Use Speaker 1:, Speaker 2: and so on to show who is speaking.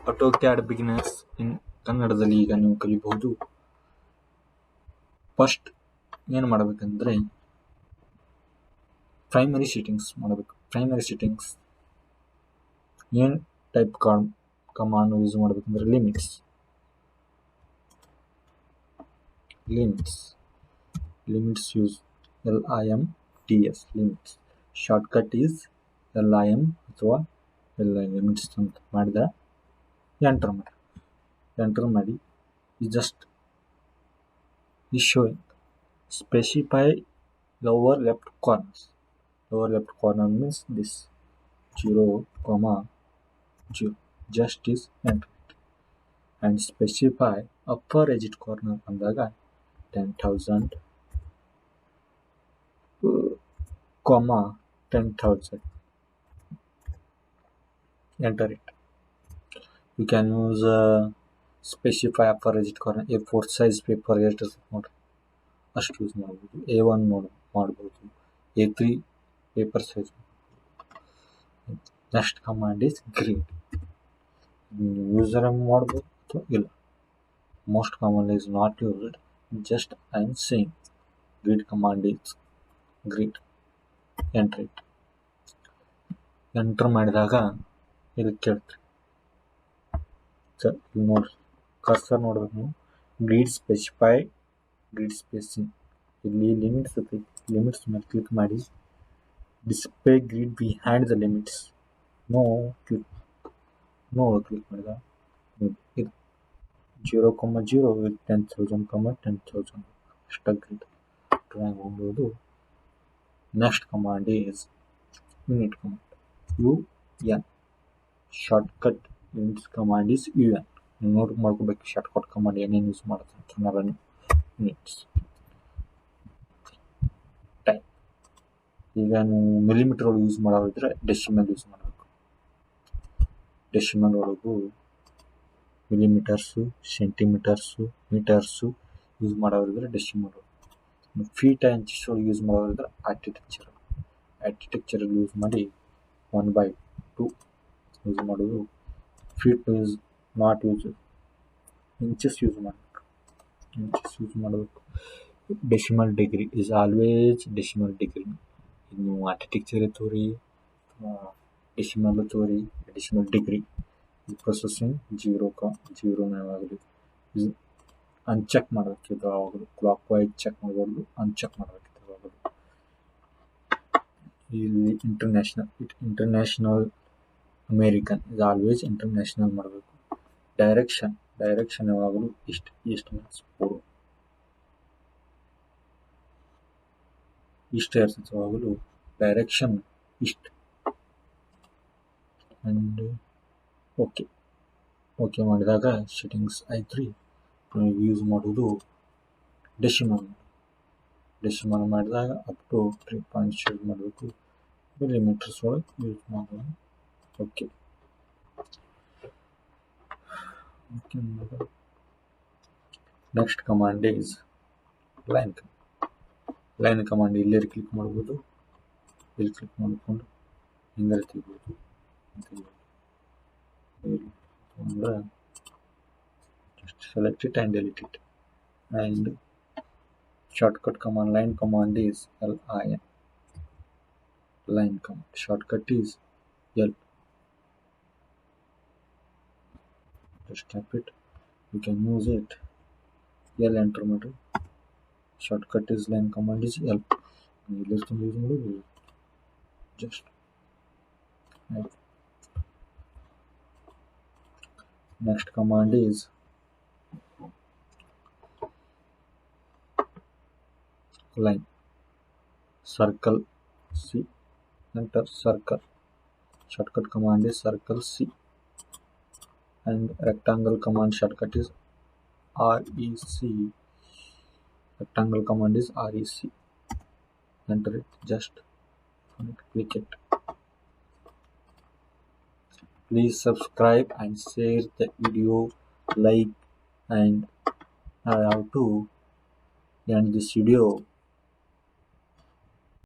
Speaker 1: AutoCAD Beginners in ಕನ್ನಡದಲ್ಲಿ ಈಗ ನೀವು ಕಲಿಬಹುದು. ಫಸ್ಟ್ ಏನು ಮಾಡಬೇಕಂದ್ರೆ ಪ್ರೈಮರಿ ಸೆಟ್ಟಿಂಗ್ಸ್ ಮಾಡಬೇಕು. ಪ್ರೈಮರಿ ಸೆಟ್ಟಿಂಗ್ಸ್ ಏನು ಟೈಪ್ ಕಮಾಂಡ್ ಯೂಸ್ ಮಾಡಬೇಕಂದ್ರೆ limits use LIMTS limits. Shortcut is LIM ಅಥವಾ ಲಿಮಿಟ್ಸ್ ಅಂತ ಮಾಡಿದ್ರೆ ಎಂಟರ್ ಮಾಡಿ just is showing specify lower left corner means this 0,0 just is enter and specify upper edge corner ಅಂದಾಗ 10,000 10,000 enter it. You can use specify upper edge corner A4 size paper ಎಷ್ಟು ನೋಡಿ ಅಷ್ಟು use ಮಾಡ್ಬೋದು. A1 ಮಾಡ್ಬೋದು, A3 paper size. Next command is grid. User ಮಾಡ್ಬೋದು ಅಥವಾ ಇಲ್ಲ. Most common is not used, just I am saying. Grid command is grid. Enter ಮಾಡಿದಾಗ ಇಲ್ಲಿ ಕೇಳ್ತೀವಿ ಸರ್, ಇಲ್ಲಿ ನೋಡ್ರಿ ಕರ್ಸರ್ ನೋಡ್ಬೇಕು ನೀವು. ಗ್ರಿಡ್ ಸ್ಪೇಸಿಂಗ್ ಇಲ್ಲಿ ಲಿಮಿಟ್ಸ್ ಮೇಲೆ ಕ್ಲಿಕ್ ಮಾಡಿ display grid behind the limits click ಮಾಡಿದ 0,0 with 10,000 ಅಷ್ಟ ಗ್ರಿಡ್ ಡ್ರಾಯಿಂಗ್ ಹೋಗ್ಬೋದು. Next command is unit command UN. Shortcut units command is UN. Note ಮಾಡ್ಕೋಬೇಕು ಶಾರ್ಟ್ಕಟ್ ಕಮಾಂಡ್ ಏನೇನು ಯೂಸ್ ಮಾಡುತ್ತೆ ಅಂತ. Units type. ಈಗ ನೀವು ಮಿಲಿಮೀಟರ್ ಒಳಗೆ ಯೂಸ್ ಮಾಡೋದಿದ್ರೆ ಡೆಸಿಮಲ್ ಯೂಸ್ ಮಾಡಬೇಕು. ಡೆಸಿಮಲ್ ಒಳಗೂ ಮಿಲಿಮೀಟರ್ಸು, ಸೆಂಟಿಮೀಟರ್ಸು, ಮೀಟರ್ಸು ಯೂಸ್ ಮಾಡೋದಿದ್ರೆ ಡೆಸಿಮಲ್. ಫೀಟ್ ಇಂಚಸ್ ಒಳಗೆ ಯೂಸ್ ಮಾಡೋದಿದ್ರೆ ಆರ್ಕಿಟೆಕ್ಚರ್ ಯೂಸ್ ಮಾಡಿ 1/2 ಯೂಸ್ ಮಾಡೋದು. Feet use not use, inches use ಮಾಡಬೇಕು. Decimal degree is always decimal degree. ನೀವು ಆರ್ಕಿಟೆಕ್ಚರ್ ತೋರಿ ಡೆಸಿಮಲ್ ತೋರಿ, ಡೆಸಿಮಲ್ ಡಿಗ್ರಿ. ಪ್ರೊಸೆಸಿಂಗ್ 0 ಯಾವಾಗಲೂ ಅನ್ಚೆಕ್ ಮಾಡಬೇಕಿದ್ದು. ಯಾವಾಗಲೂ ಕ್ಲಾಕ್ ವೈಸ್ ಚೆಕ್ ಮಾಡಬಾರ್ದು, ಅನ್ಚೆಕ್ ಮಾಡಬೇಕಿದ್ದು ಯಾವಾಗಲೂ. ಇಲ್ಲಿ international American is always international ಮಾಡಬೇಕು. ಡೈರೆಕ್ಷನ್ ಯಾವಾಗಲೂ ಈಸ್ಟ್ ಮೀನ್ಸ್ ಪೂರ್ವ. ಈಸ್ಟ್ ಇರ್ತದೆ ಯಾವಾಗಲೂ, ಡೈರೆಕ್ಷನ್ ಈಸ್ಟ್. ಆ್ಯಂಡ್ ಓಕೆ ಮಾಡಿದಾಗ ಸೆಟ್ಟಿಂಗ್ಸ್ ಆಯ್ತು ರೀ. ಯೂಸ್ ಮಾಡೋದು ಡೆಸಿಮಲ್ ಮಾಡಿದಾಗ ಅಪ್ ಟು 3 ಪಾಯಿಂಟ್ಸ್ ಯೂಸ್ ಮಾಡಬೇಕು. ಮಿಲಿಮೀಟರ್ಸ್ ಒಳಗೆ ಯೂಸ್ ಮಾಡೋದು. Okay next command is line command. ಇಲ್ಲೇ ಕ್ಲಿಕ್ ಮಾಡ್ಬೋದು, ಇಲ್ಲಿ ಕ್ಲಿಕ್ ಮಾಡಿಕೊಂಡು ಹಿಂಗೆ ತೆಗಿಬೋದು. ಅಂದರೆ just select it and delete it. And shortcut command line command is LIN. Line command shortcut is L. Just type it, you can use it. L enter ಮಾಡಿ. shortcut is line command is L. ಇಲ್ಲಿ use ಮಾಡೋದು just. Next command is line. Circle C. Enter circle. Shortcut command is circle C. And rectangle command shortcut is REC. Rectangle command is REC. Enter it. Just click it. Please subscribe and share the video, like, and I have to end this video.